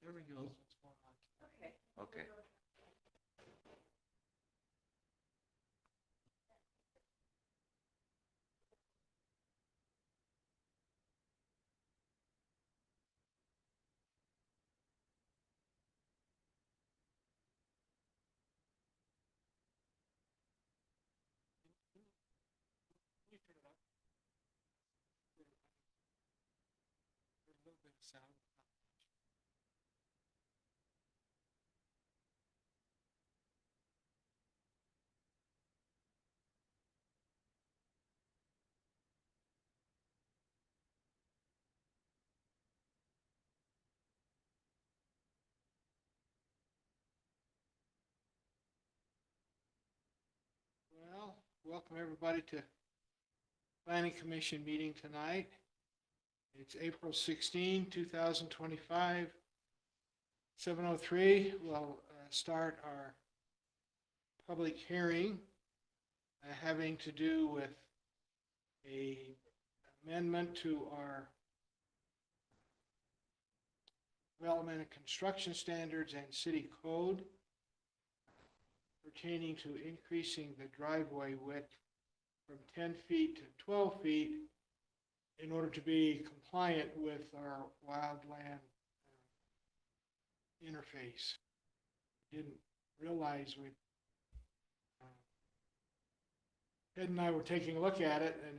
There we go. Okay. You turn it up. There's a little bit of sound. Well, welcome everybody to Planning Commission meeting tonight. It's April 16, 2025, 7:03. We'll start our public hearing having to do with a amendment to our development and construction standards and city code pertaining to increasing the driveway width from 10 feet to 12 feet in order to be compliant with our wildland interface. Didn't realize Ed and I were taking a look at it and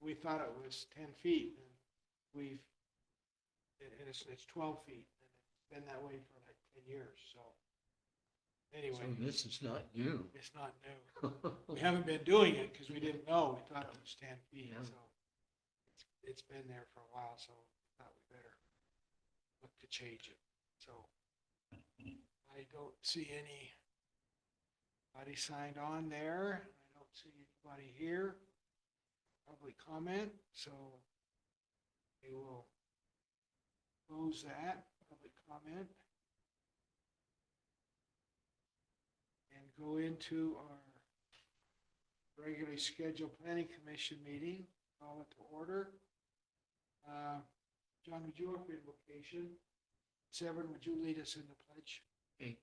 we thought it was 10 feet. And it's 12 feet. And it's been that way for like 10 years. So anyway. So this is not new. It's not new. We haven't been doing it because we didn't know. We thought it was 10 feet. Yeah. So it's been there for a while. So we thought we better look to change it. So I don't see anybody signed on there. I don't see anybody here. Public comment. So we will close that public comment and go into our regularly scheduled planning commission meeting. Call it to order. John, would you open invocation? Severin, would you lead us in the pledge? Okay.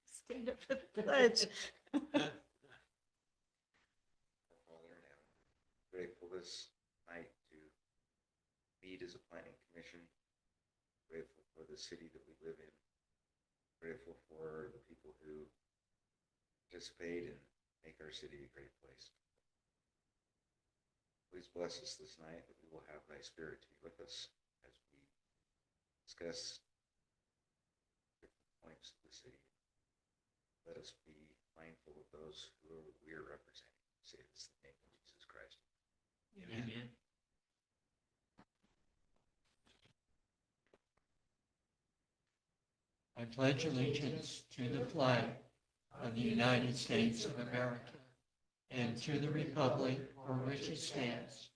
Stand up for the pledge. Our Father in heaven, grateful this night to meet as a planning commission, grateful for the city that we live in, grateful for the people who participate and make our city a great place. Please bless us this night that we will have thy spirit to be with us as we discuss different points of the city. Let us be mindful of those who we are representing. Say this in the name of Jesus Christ. Amen. I pledge allegiance to the flag of the United States of America and to the republic for which it stands,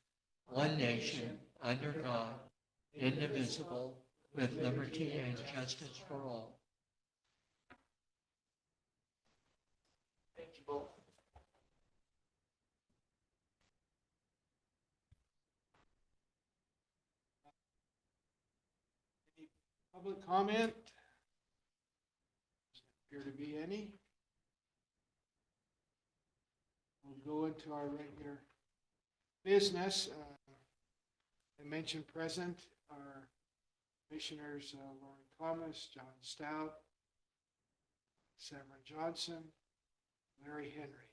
one nation, under God, indivisible, with liberty and justice for all. Thank you both. Any public comment? Doesn't appear to be any. We'll go into our regular business. I mentioned present our commissioners, Lauren Thomas, John Stout, Severin Johnson, Larry Henry,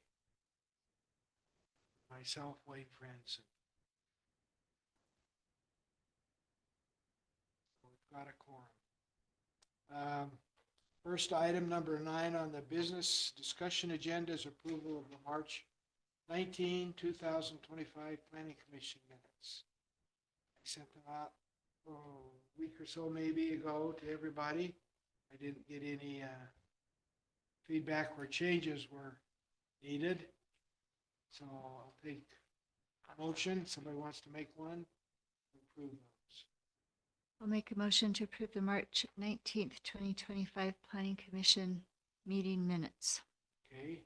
myself, Wade Franson. We've got a quorum. First item, number 9 on the business discussion agenda is approval of the March 19, 2025 Planning Commission minutes. I sent them out a week or so maybe ago to everybody. I didn't get any feedback where changes were needed. So I'll take a motion. Somebody wants to make one to approve those. I'll make a motion to approve the March 19th, 2025 Planning Commission meeting minutes. Okay,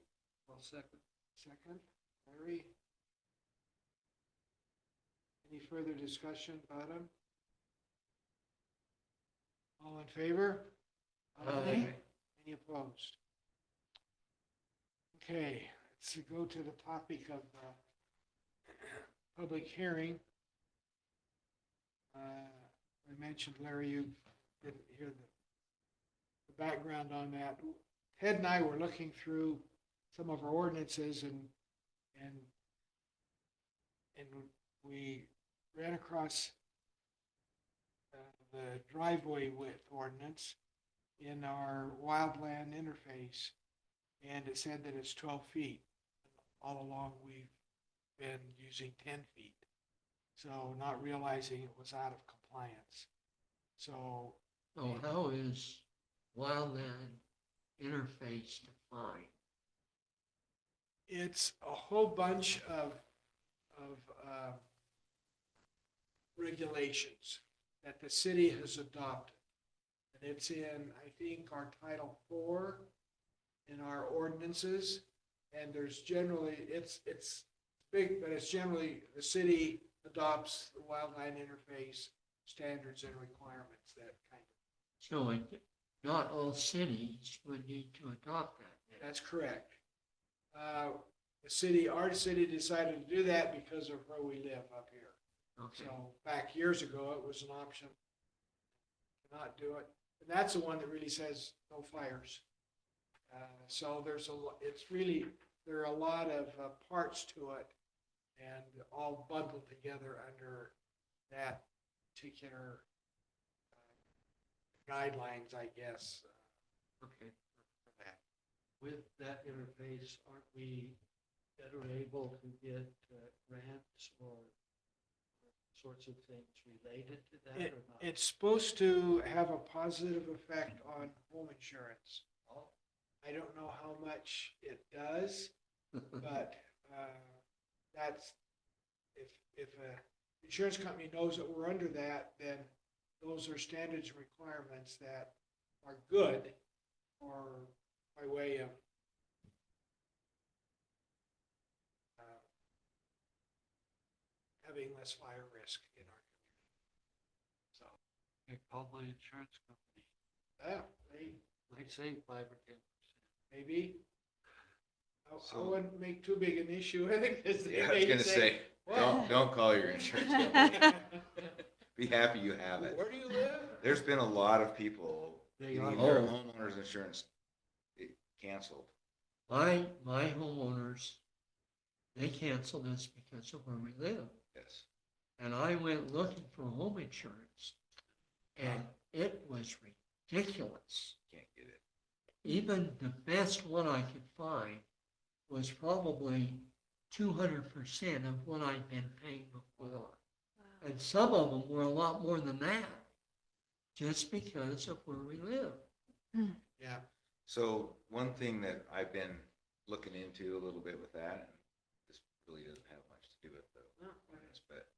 I'll second. second, Larry. Any further discussion about them? All in favor? Aye. Any opposed? Okay, let's go to the topic of public hearing. I mentioned, Larry, you didn't hear the background on that. Ted and I were looking through some of our ordinances and we ran across the driveway width ordinance in our wildland interface. And it said that it's 12 feet. All along, we've been using 10 feet. So not realizing it was out of compliance. So So how is wildland interface defined? it's a whole bunch of regulations that the city has adopted. And it's in, I think, our Title IV in our ordinances. And there's generally, it's big, but it's generally, the city adopts the wildland interface standards and requirements, that kind of. So not all cities would need to adopt that. then. That's correct. Our city decided to do that because of where we live up here. Okay, So back years ago, it was an option to not do it. And that's the one that really says no fires. So there are a lot of parts to it and all bundled together under that particular guidelines, I guess, okay. for that. With that interface, aren't we better able to get grants or sorts of things related to that or not? It's supposed to have a positive effect on home insurance. Oh. I don't know how much it does, but that's, if a insurance company knows that we're under that, then those are standards and requirements that are good or by way of having less fire risk in our community. So, Okay, call my insurance company. yeah, they, Might save 5 or 10%. maybe. I So- wouldn't make too big an issue with it, because they Yeah, I was may gonna say, well, don't call your insurance company. Be happy you have it. where do you live? There's been a lot of people They getting are- their Oh. homeowner's insurance canceled. My homeowners, they canceled this because of where we live. Yes. And I went looking for home insurance and it was ridiculous. Can't get it. Even the best one I could find was probably 200% of what I'd been paying before. And some of them were a lot more than that, just because of where we live. Yeah, So one thing that I've been looking into a little bit with that, and this really doesn't have much to do with this, but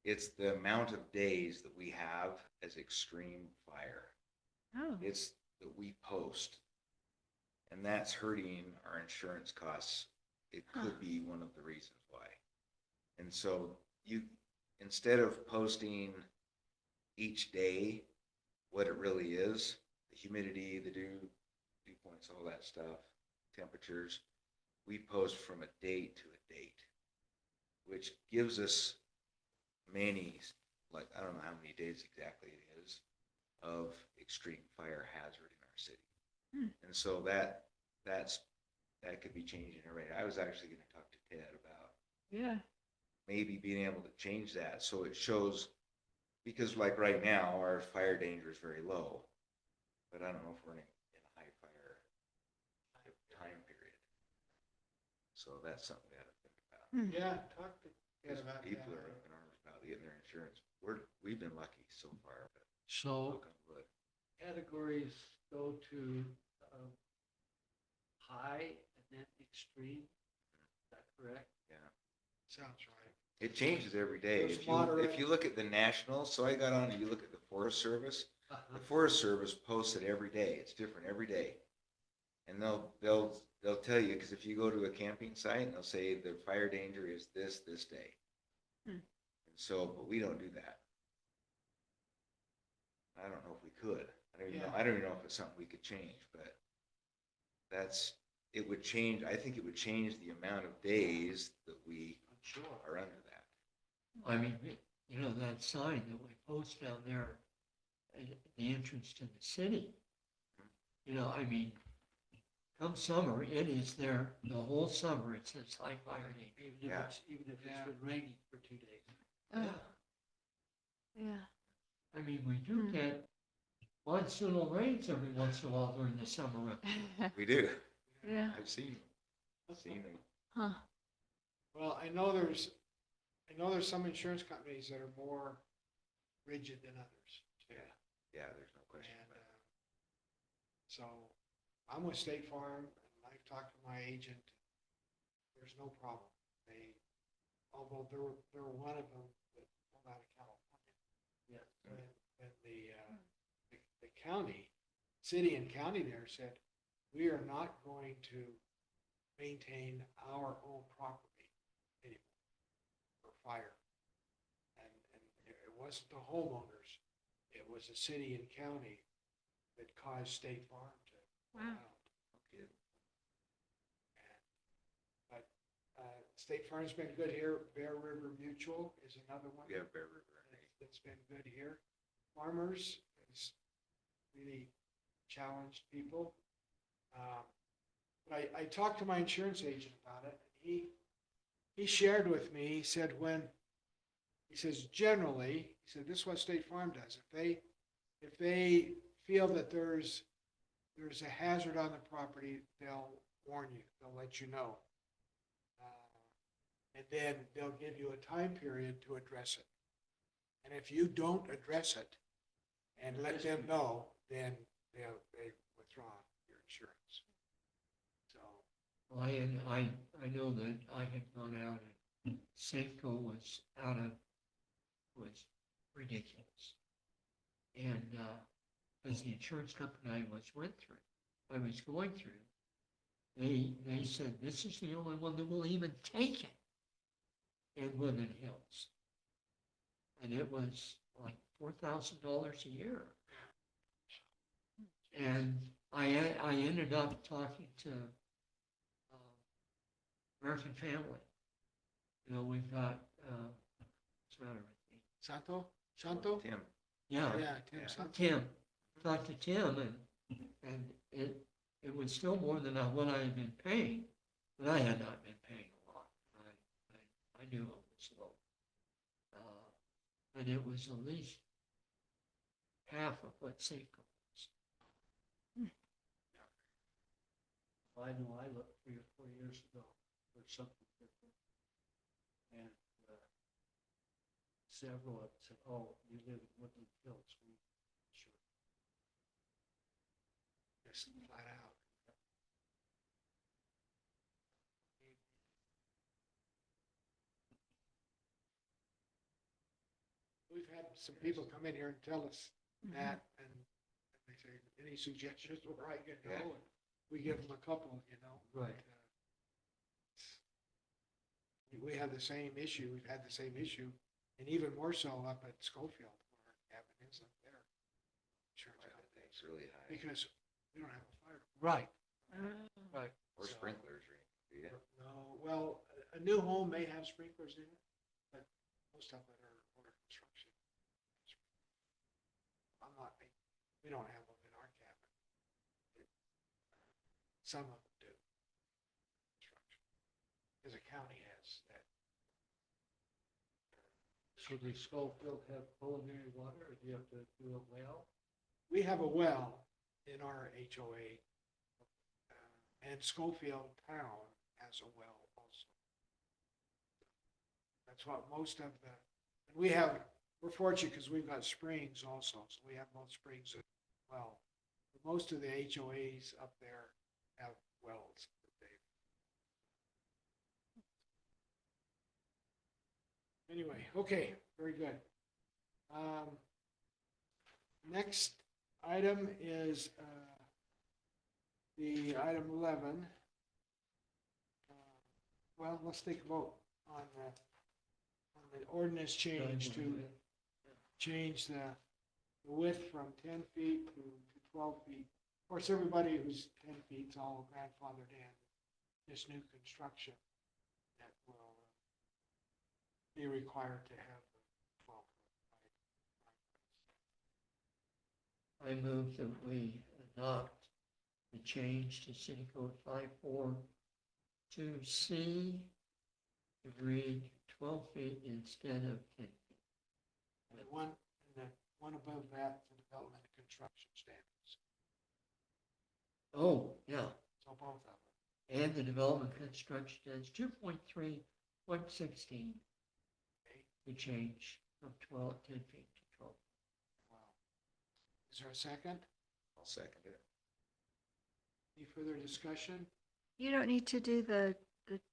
it's the amount of days that we have as extreme fire. Oh, It's that we post. And that's hurting our insurance costs. It could be one of the reasons why. And so instead of posting each day what it really is, the humidity, the dew points, all that stuff, temperatures, we post from a date to a date, which gives us many, like, I don't know how many days exactly it is, of extreme fire hazard in our city. And so that could be changing already. I was actually going to talk to Ted about yeah. maybe being able to change that so it shows, because like right now, our fire danger is very low, but I don't know if we're in a high fire time period. So that's something we have to think about. yeah, talk to Ted Because about people that. are up in arms about getting their insurance. We've been lucky so far, but So knock on wood. categories go to high and then extreme. Is that correct? Yeah. Sounds right. It changes every day. Those If moderate- you look at the national, so I got on, you look at the Forest Service, the Forest Service posts it every day. It's different every day. And they'll tell you, because if you go to a camping site, they'll say the fire danger is this day. And So, but we don't do that. I don't know if we could. I don't even know, Yeah. I don't even know if it's something we could change, but it would change, I think it would change the amount of days that we I'm sure. are under that. I mean, you know, that sign that we post down there, at the entrance to the city. You know, I mean, come summer, it is there the whole summer. It says high fire name. Yeah. Even if Yeah. it's been raining for 2 days. Oh, yeah. I mean, we do Hmm. get monsoonal rains every once in a while during the summer. We do. Yeah, I've seen them. huh. Well, I know there's some insurance companies that are more rigid than others. too. Yeah, there's no question And, about it. so I'm with State Farm and I've talked to my agent. There's no problem. Although they're one of them that pulled out of California. Yeah. And the county, city and county there said, we are not going to maintain our own property anymore for fire. And it wasn't the homeowners, it was the city and county that caused State Farm to pull Wow. out. Okay. But State Farm's been good here. Bear River Mutual is another one. We have Bear River. That's been good here. Farmers has really challenged people. But I talked to my insurance agent about it. And he shared with me, he said generally, he said, this is what State Farm does. If they feel that there's a hazard on the property, they'll warn you, they'll let you know. And then they'll give you a time period to address it. And if you don't address it and let them know, then they withdraw your insurance. So, I know that I had gone out and Safeco was was ridiculous. And, as the insurance company I was going through, they said, this is the only one that will even take it in Woodland Hills. And it was like $4,000 a year. And I ended up talking to American Family. You know, we've got, what's the matter with me? Shanto? Tim, Yeah, Yeah, Tim Yeah. Santo. Tim, talked to Tim and it was still more than what I had been paying, but I had not been paying a lot. I knew it was low. And it was at least half of what Safeco was. I know I looked 3 or 4 years ago for something different. And several of them said, oh, you live in Woodland Hills. Sure. Just flat out. We've had some people come in here and tell us that, and they say, any suggestions where I can Yeah. go? And we give them a couple, Right. We have the same issue, we've had the same issue, and even more so up at Schofield, where our cabin is up there. Insurance that company, thing's really high. because we don't have a fire. Right. Oh. Right. Or So- sprinklers, right? Do you? No, well, a new home may have sprinklers in it, but most of it are older construction. We don't have them in our cabin. Some of them do. Construction. Because the county has that. So does Schofield have culinary water, or do you have to do a well? We have a well in our HOA. And Schofield Town has a well also. That's what most of we're fortunate because we've got springs also, so we have both springs as well. But most of the HOAs up there have wells that anyway, okay, very good. Next item is, the item 11. Well, let's take a vote on the ordinance change to change the width from 10 feet to 12 feet. Of course, everybody who's 10 feet is all grandfathered in. This new construction that will be required to have 12 foot. I move that we adopt the change to City Code 542C to read 12 feet instead of 10 feet. And the one above that, the development and construction standards. Oh, yeah, So both of them. and the development construction is 2.3.16 to change from 10 feet to 12. Wow. Is there a second? I'll second it. Any further discussion? You don't need to do the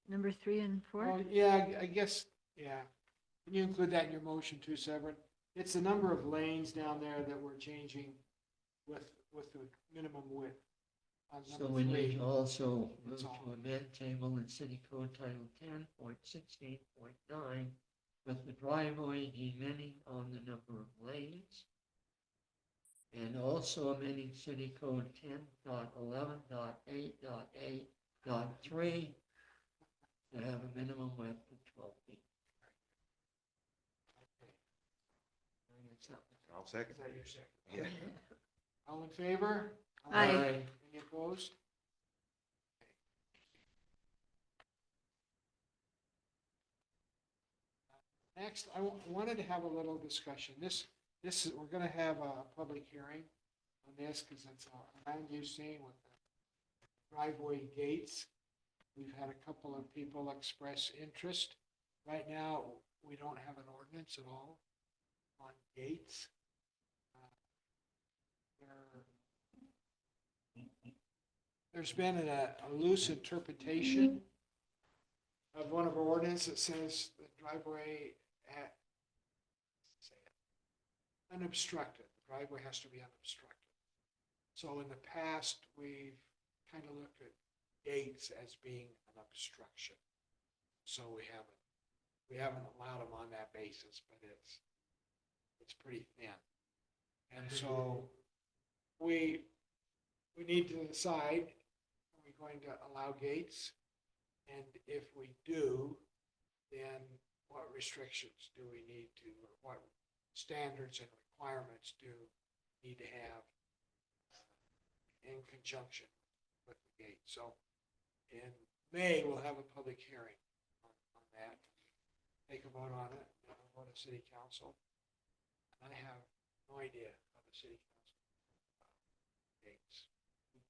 number 3 and 4? Oh, yeah, I guess, yeah. Can you include that in your motion too, Severin? It's the number of lanes down there that we're changing with the minimum width. On So number we need 3. to also That's move all. to amend table in City Code Title 10.16.9 with the driveway demanding on the number of lanes. And also amending City Code 10.11.8.8.3 to have a minimum width of 12 feet. I'll second. Is that your second? Yeah. All in favor? Aye. Any opposed? Next, I wanted to have a little discussion. We're gonna have a public hearing on this because it's a land use thing with the driveway gates. We've had a couple of people express interest. Right now, we don't have an ordinance at all on gates. There's been a loose interpretation of one of our ordinances that says the driveway unobstructed. The driveway has to be unobstructed. So in the past, we've kind of looked at gates as being an obstruction. So we haven't allowed them on that basis, but it's pretty thin. And so we need to decide, are we going to allow gates? And if we do, then what restrictions do we need to, or what standards and requirements do we need to have in conjunction with the gate? So in May, we'll have a public hearing on that. Take a vote on it, and I'll go to city council. And I have no idea how the city council gates.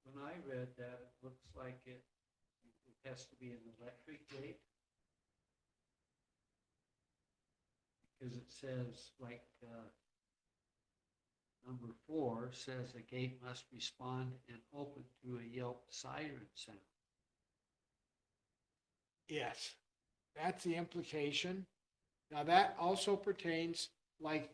When I read that, it looks like it has to be an electric gate. Because it says, like, number 4 says a gate must respond and open to a Yelp siren sound. Yes, that's the implication. Now, that also pertains, like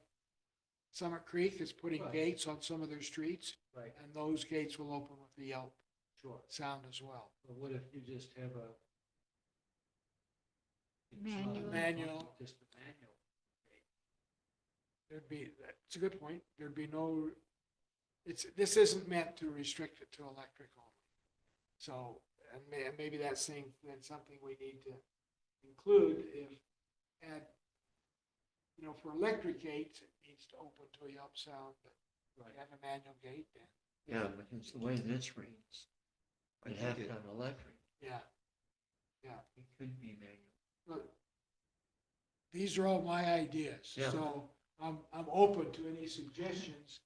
Summit Creek is putting Right. gates on some of their streets, Right. and those gates will open with the Yelp Sure. sound as well. But what if you just have a it's not Manual. Manual. Just a manual. That's a good point. There'd be no, this isn't meant to restrict it to electric only. So, and maybe that's then something we need to include for electric gates, it needs to open to a Yelp sound, but if Right. you have a manual gate, then, Yeah, because the way this reads, I you have think to it, have electric. yeah. It could be manual. Look, these are all my ideas, Yeah. so I'm open to any suggestions.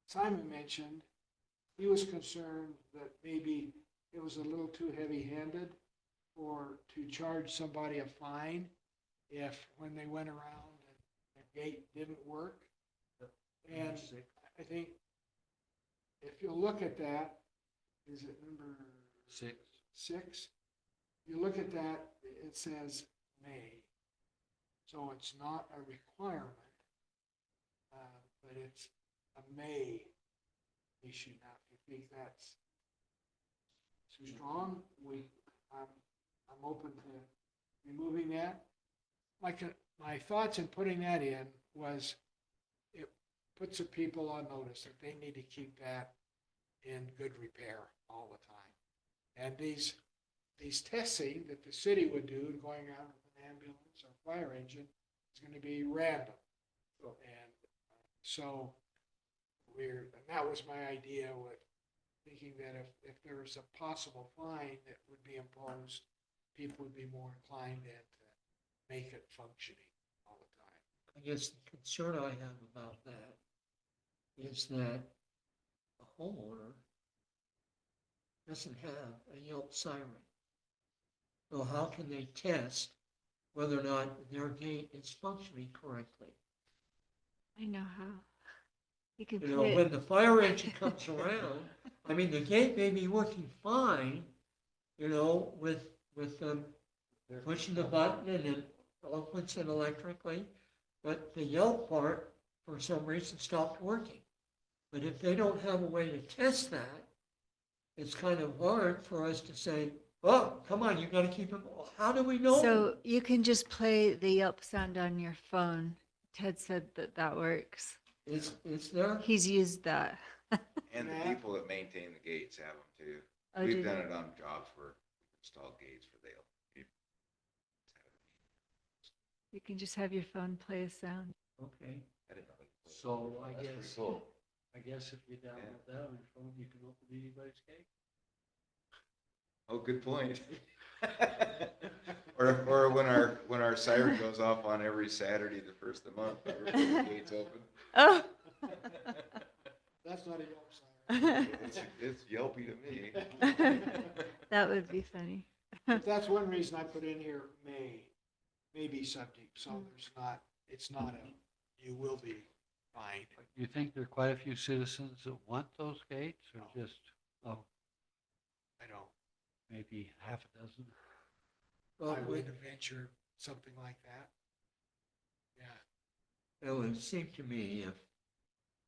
Simon mentioned, he was concerned that maybe it was a little too heavy-handed to charge somebody a fine if, when they went around and their gate didn't work. And I think if you look at that, is it number 6. 6? You look at that, it says may. So it's not a requirement, but it's a may issue. Now, if you think that's too strong, I'm open to removing that. My thoughts in putting that in was it puts the people on notice that they need to keep that in good repair all the time. And these testing that the city would do, going out with an ambulance or fire engine, is going to be random. And so and that was my idea with thinking that if there was a possible fine that would be imposed, people would be more inclined to make it functioning all the time. I guess the concern I have about that is that a homeowner doesn't have a Yelp siren. So how can they test whether or not their gate is functioning correctly? I know how. You can You put know, it. when the fire engine comes around, I mean, the gate may be working fine, you know, with them pushing the button and it opens it electrically, but the Yelp part, for some reason, stopped working. But if they don't have a way to test that, it's kind of hard for us to say, oh, come on, you got to keep it. How do we know? So you can just play the Yelp sound on your phone. Ted said that works. Is there? He's used that. And the Yeah. people that maintain the gates have them too. Oh, We've do done they? it on jobs where we've installed gates for they'll. You can just have your phone play a sound. Okay. I didn't know. they could. So I That's pretty guess, cool. I guess if you download that on your phone, you can open anybody's gate. Oh, good point. Or when our siren goes off on every Saturday, the first of the month, the gates open. Oh. That's not a Yelp siren. It's Yelpy to me. That would be funny. But that's one reason I put in here may be subject, so it's not you will be fined. You think there are quite a few citizens that want those gates or No. just, oh, I don't, maybe half a dozen? Well, I would venture something like that. Yeah, it would seem to me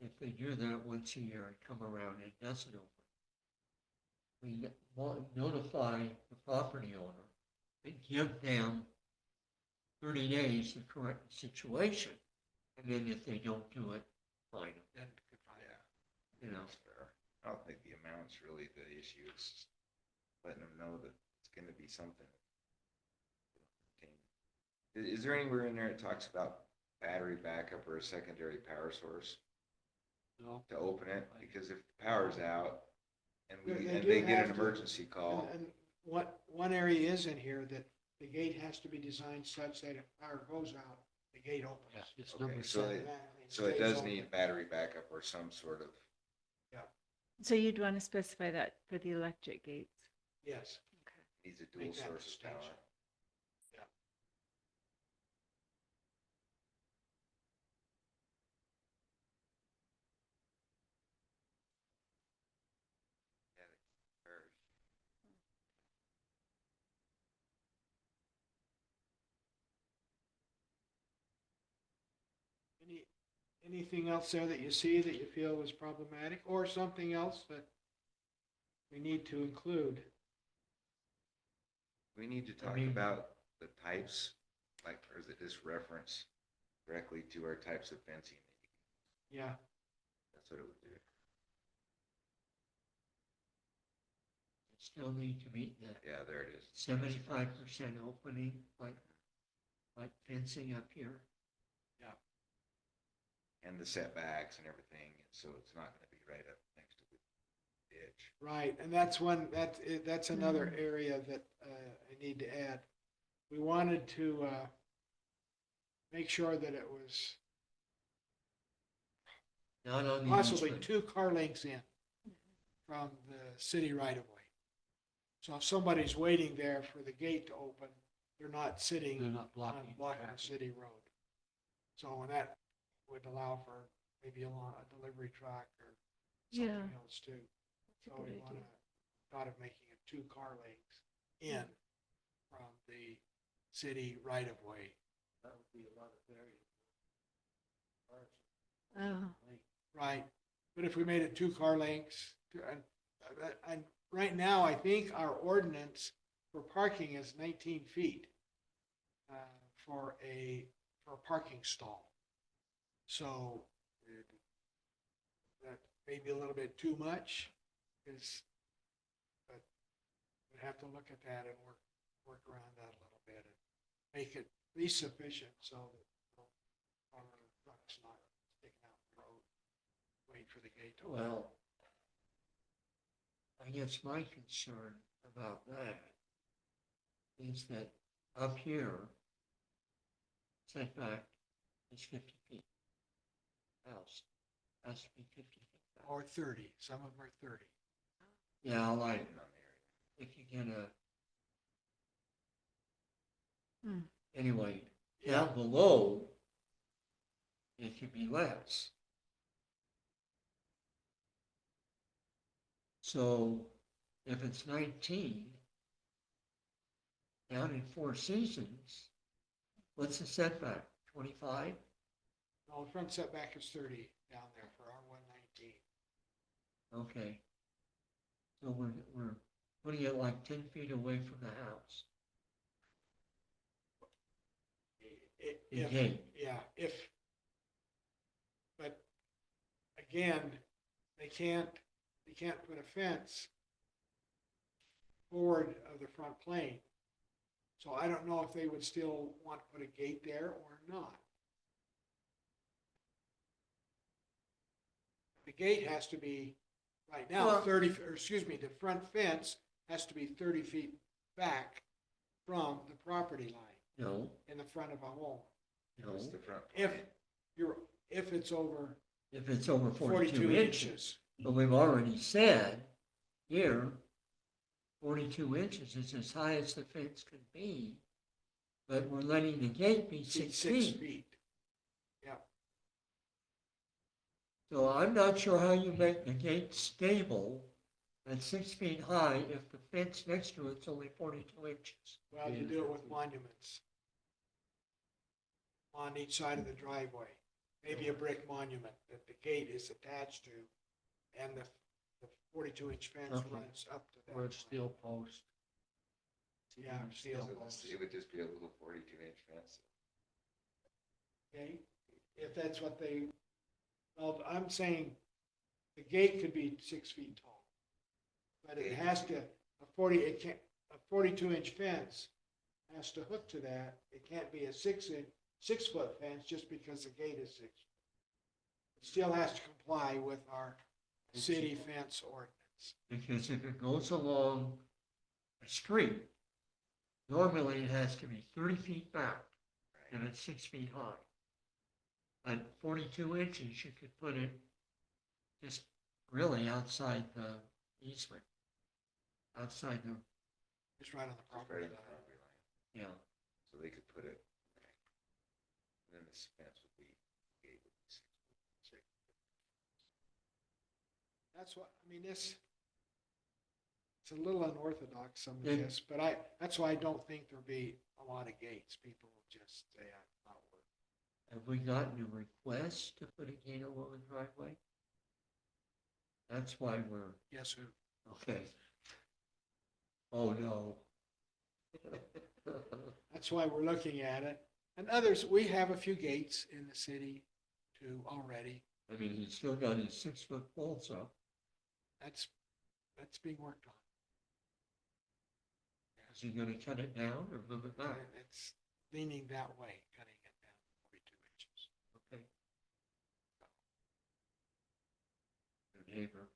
if they do that once a year and come around and it doesn't open, we notify the property owner and give them 30 days to correct the situation. And then if they don't do it, fine them, then could find Yeah. out. you know. That's fair. I don't think the amount's really the issue. It's just letting them know that it's gonna be something. Is there anywhere in there that talks about battery backup or a secondary power source No? to open it? Because if the power's out and They do they get an have to- emergency call, And one area is in here that the gate has to be designed such that if power goes out, the gate opens. Yeah, it's Okay, number so seven. Automatically so it stays does open. need battery backup or some sort of, So you'd want to specify that for the electric gates. Yes. needs a dual Make that source of power. distinction. Anything else there that you see that you feel was problematic or something else that we need to include? We need to I talk mean- about the types, like, or is it just reference directly to our types of fencing? Yeah, That's what it would do. Still need to meet the Yeah, there it is. 75% opening, like fencing up here. And the setbacks and everything, so it's not gonna be right up next to the ditch. right. And that's another area that I need to add. We wanted to make sure that it was Not on the possibly easement. 2 car lengths in from the city right of way. So if somebody's waiting there for the gate to open, they're not sitting They're not blocking blocking the traffic. city road. So and that would allow for maybe a delivery truck or Yeah. something else too. That's a So good we idea. want to, thought of making it 2 car lengths in from the city right of way. That would be a lot of variance. Oh, Right. But if we made it 2 car lengths, and right now, I think our ordinance for parking is 19 feet for a parking stall. So that may be a little bit too much, but we'd have to look at that and work around that a little bit and make it at least sufficient so that our truck's not sticking out the road, waiting for the gate to open. Well, I guess my concern about that is that up here, setback is 50 feet. House has to be 50 feet back. Or 30, some of them are 30. Yeah, like depending on the area. if you get a, Hmm. anyway, Yeah, down below, it could be less. So if it's 19, down in Four Seasons, what's the setback? 25? no, the front setback is 30 down there for R119. Okay. So we're putting it like 10 feet away from the house. The If, gate. yeah, but again, they can't put a fence forward of the front plane. So I don't know if they would still want to put a gate there or not. The gate has to be, right now, Well- 30, or excuse me, the front fence has to be 30 feet back from the property line No, in the front of a home. no. What's the front? If plane? if it's over If it's over 42 inches. inches. But we've already said here, 42 inches is as high as the fence can be. But we're letting the gate be 6 feet. feet. Yeah, So I'm not sure how you make the gate stable at 6 feet high if the fence next to it's only 42 inches. well, you do it with monuments on each side of the driveway. Maybe a brick monument that the gate is attached to, and the 42-inch fence Okay. runs up to that. Or a line. steel post. Yeah, steel So post. it would just be a little 42-inch fence. Okay, if that's what they, well, I'm saying the gate could be 6 feet tall. But it has to, it can't, a 42-inch fence has to hook to that. It can't be a 6-foot fence just because the gate is 6. It still has to comply with our city fence ordinance. Because if it goes along a street, normally it has to be 30 feet back and it's 6 feet high. At 42 inches, you could put it just really outside the easement, outside the, It's right on the Just right property in the line. property line. yeah. So they could put it, and then this fence would be, gate would be 6 feet. That's what, I mean, it's a little unorthodox, some of Yeah. this, but that's why I don't think there'll be a lot of gates. People will just say, not work. Have we gotten a request to put a gate along the driveway? That's why we're, Yes, sir. okay. Oh, no. That's why we're looking at it. And others, we have a few gates in the city too already. I mean, he's still got his 6-foot poles up. That's being worked on. Is he gonna cut it down or move it back? And it's leaning that way, cutting it down 42 inches. Okay. Your neighbor.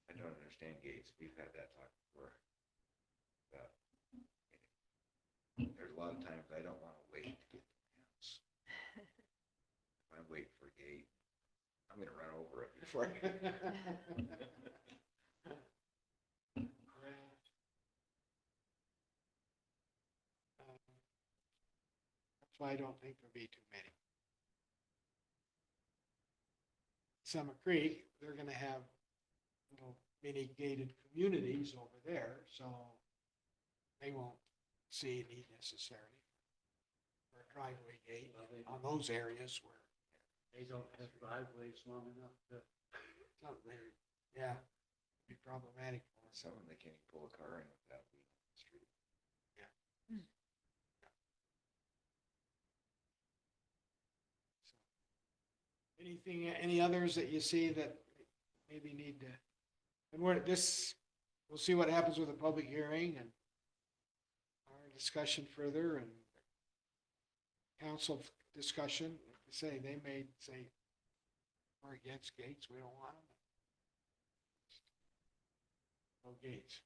I don't understand gates. We've had that talk before. About, there's a lot of times I don't want to wait to get to the house. If I'm waiting for a gate, I'm gonna run over it before I get That's why I don't think there'll be too many. Summit Creek, they're gonna have little mini gated communities over there, so they won't see a need necessarily for a driveway gate on those areas where They don't have driveways long enough to, Something there, yeah, be problematic for us. Some of them, they can't even pull a car in without being on the street. Anything, any others that you see that maybe need to, and we'll see what happens with the public hearing and our discussion further and council discussion. Like I say, they may say, we're against gates, we don't want them. No gates.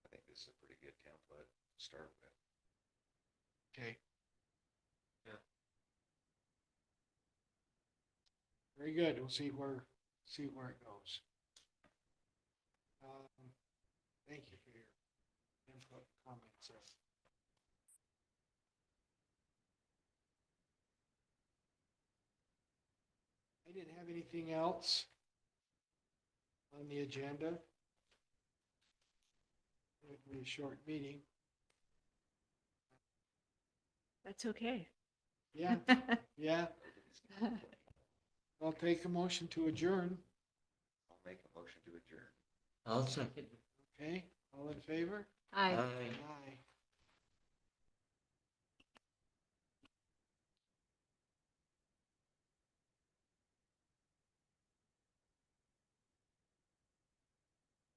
I think this is a pretty good template to start with. Okay. Yeah. Very good. We'll see where it goes. Thank you for your input, comments. There. I didn't have anything else on the agenda. It'll be a short meeting. That's okay. Yeah, yeah. I'll take a motion to adjourn. I'll make a motion to adjourn. I'll second. Okay, all in favor? Aye. Aye. Aye.